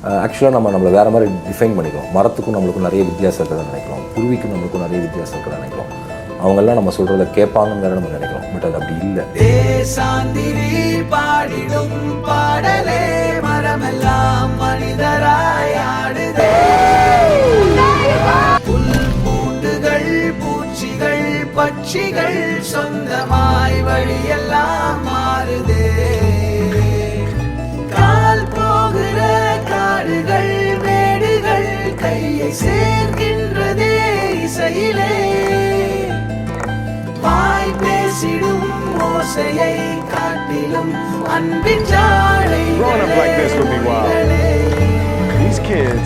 ஆக்சுவலாக நம்மளை வேறு மாதிரி டிஃபைன் பண்ணிக்கிறோம். மரத்துக்கும் நம்மளுக்கும் நிறைய வித்தியாசம் இருக்கிறத நினைக்கிறோம், குருவிக்கும் நம்மளுக்கும் நிறைய வித்தியாசம் இருக்கிறத நினைக்கிறோம். அவங்கெல்லாம் நம்ம சொல்கிறத கேட்பாங்கன்னு வேறு நம்ம நினைக்கிறோம். பட் அது அப்படி இல்லை. பாடிடும் பாடலே மரமெல்லாம் மனிதராய் ஆடுதே, புல் பூண்டுகள் பூச்சிகள் பட்சிகள் சொந்தமாய் வழியெல்லாம் மாறுதே, கால் போகிற காடுகள் மேடுகள் கையை சேர்க்கின்றதே இசையிலே, வாய் பேசிடும் ஓசையை காட்டிலும் அன்பின் ஜாடை. Growing up like this would be wild. These kids